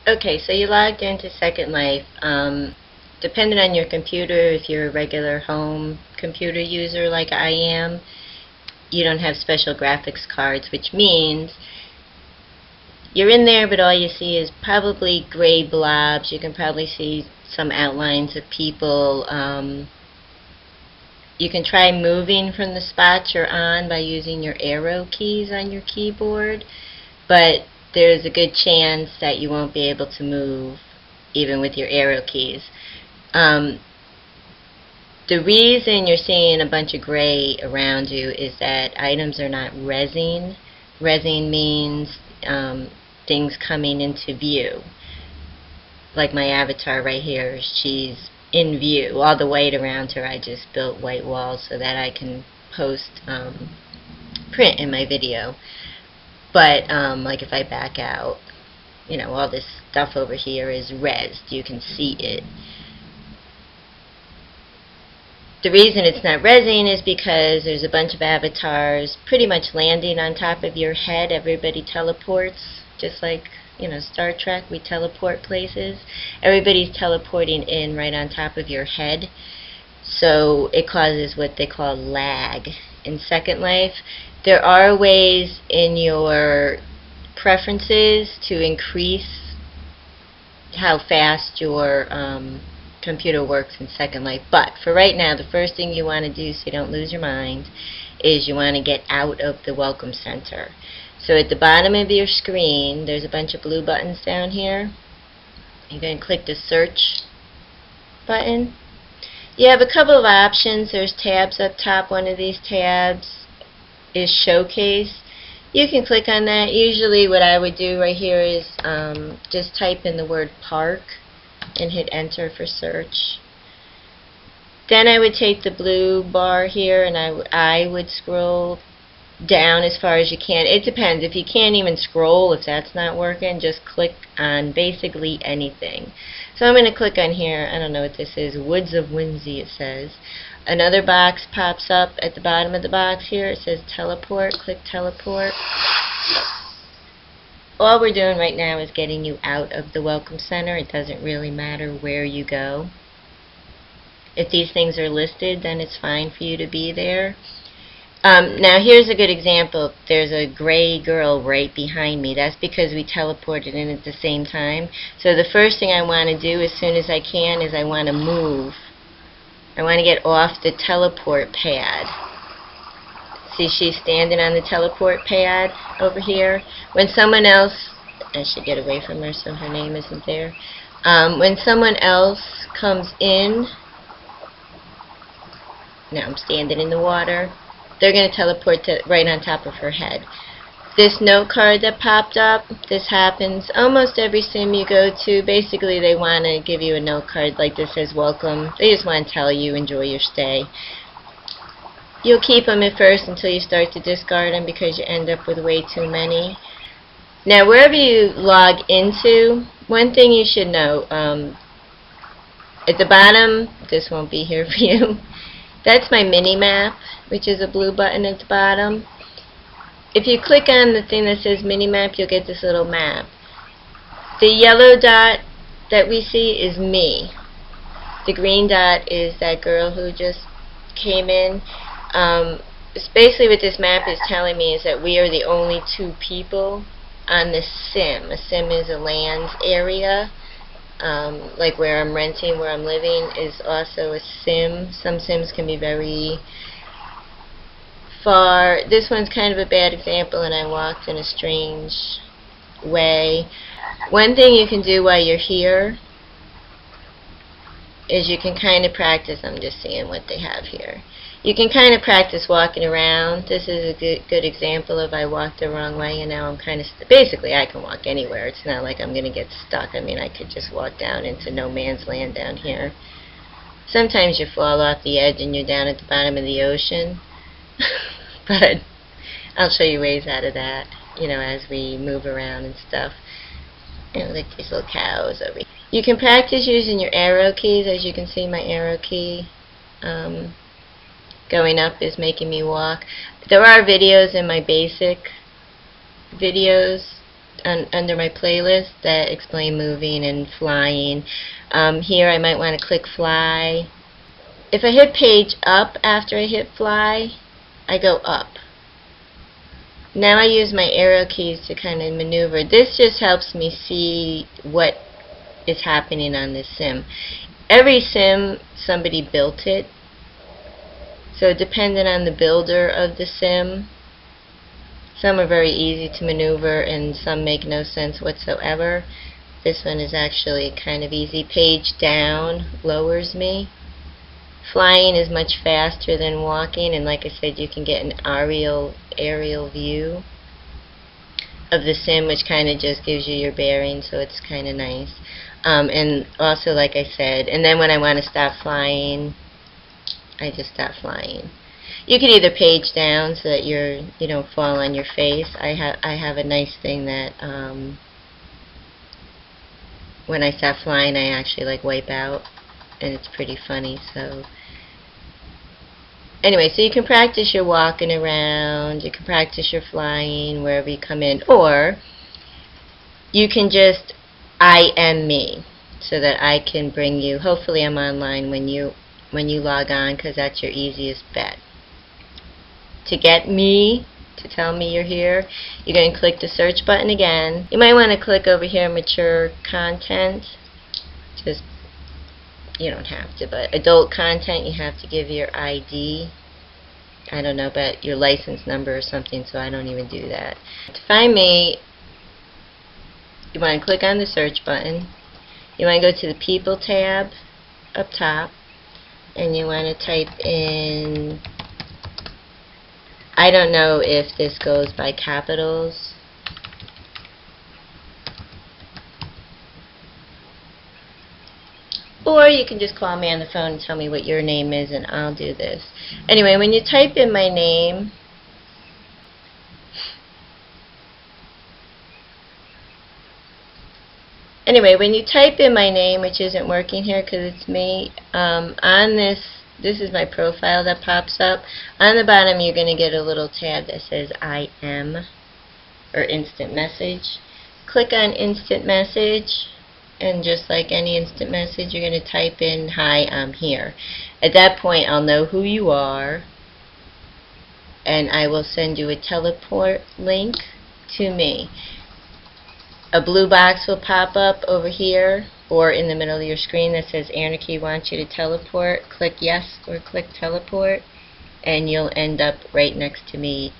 Okay, so you logged into Second Life. Depending on your computer, if you're a regular home computer user like I am, you don't have special graphics cards, which means you're in there, but all you see is probably gray blobs. You can probably see some outlines of people. You can try moving from the spots you're on by using your arrow keys on your keyboard, but there's a good chance that you won't be able to move even with your arrow keys. Um, the reason you're seeing a bunch of gray around you is that items are not resin. Resin means things coming into view. Like my avatar right here, she's in view. All the white around her, I just built white walls so that I can post print in my video. But like if I back out, you know, all this stuff over here is rezzed. You can see it. The reason it's not resin is because there's a bunch of avatars pretty much landing on top of your head. Everybody teleports, just like, you know, Star Trek, we teleport places. Everybody's teleporting in right on top of your head. So it causes what they call lag in Second Life. There are ways in your preferences to increase how fast your computer works in Second Life, but for right now, the first thing you want to do so you don't lose your mind is you want to get out of the Welcome Center. So at the bottom of your screen, there's a bunch of blue buttons down here. You're going to click the search button. You have a couple of options. There's tabs up top. One of these tabs is Showcase. You can click on that. Usually what I would do right here is just type in the word park and hit enter for search. Then I would take the blue bar here and I would scroll down as far as you can. It depends. If you can't even scroll, if that's not working, just click on basically anything. So I'm going to click on here. I don't know what this is. Woods of Whimsy, it says. Another box pops up at the bottom of the box here. It says teleport. Click teleport. All we're doing right now is getting you out of the Welcome Center. It doesn't really matter where you go. If these things are listed, then it's fine for you to be there. Now here's a good example. There's a gray girl right behind me. That's because we teleported in at the same time. So the first thing I want to do as soon as I can is I want to move. I want to get off the teleport pad. See, she's standing on the teleport pad over here. When someone else, I should get away from her so her name isn't there. When someone else comes in, now I'm standing in the water, they're going to teleport to right on top of her head. This note card that popped up, this happens almost every sim you go to. Basically, they want to give you a note card like this says welcome. They just want to tell you enjoy your stay. You'll keep them at first until you start to discard them because you end up with way too many. Now, wherever you log into, one thing you should know, at the bottom, this won't be here for you, that's my mini-map, which is a blue button at the bottom. If you click on the thing that says mini-map, you'll get this little map. The yellow dot that we see is me. The green dot is that girl who just came in. Basically what this map is telling me is that we are the only two people on this sim. A sim is a land area. Like where I'm renting, where I'm living, is also a sim. Some sims can be very far. This one's kind of a bad example, and I walked in a strange way. One thing you can do while you're here is you can kind of practice. I'm just seeing what they have here. You can kind of practice walking around. This is a good example of I walked the wrong way and now I'm kind of basically I can walk anywhere. It's not like I'm going to get stuck. I mean, I could just walk down into no man's land down here. Sometimes you fall off the edge and you're down at the bottom of the ocean. But I'll show you ways out of that, you know, as we move around and stuff. You know, like these little cows over here. You can practice using your arrow keys. As you can see, my arrow key going up is making me walk. There are videos in my basic videos under my playlist that explain moving and flying. Here I might want to click fly. If I hit page up after I hit fly, I go up. Now I use my arrow keys to kind of maneuver. This just helps me see what is happening on this sim. Every sim, somebody built it. So depending on the builder of the sim, some are very easy to maneuver and some make no sense whatsoever. This one is actually kind of easy. Page down lowers me. Flying is much faster than walking, and like I said, you can get an aerial view of the sim, which kind of just gives you your bearings, so it's kind of nice. And also, like I said, and then when I want to stop flying, I just stop flying. You could either page down so that you don't fall on your face. I have a nice thing that when I stop flying, I actually like wipe out, and it's pretty funny. So anyway, so you can practice your walking around, you can practice your flying wherever you come in, or you can just I am me, so that I can bring you. Hopefully I'm online when you log on, because that's your easiest bet. To get me, to tell me you're here, you're going to click the search button again. You might want to click over here, mature content. Just, you don't have to, but adult content, you have to give your ID. I don't know, but your license number or something, so I don't even do that. To find me, you want to click on the search button. You want to go to the People tab up top, and you want to type in, I don't know if this goes by capitals. Or you can just call me on the phone and tell me what your name is, and I'll do this. Anyway, when you type in my name, which isn't working here because it's me, on this is my profile that pops up. On the bottom, you're going to get a little tab that says I am, or instant message. Click on instant message, and just like any instant message, you're going to type in, hi, I'm here. At that point, I'll know who you are, and I will send you a teleport link to me. A blue box will pop up over here or in the middle of your screen that says Anarchy wants you to teleport. Click yes or click teleport, and you'll end up right next to me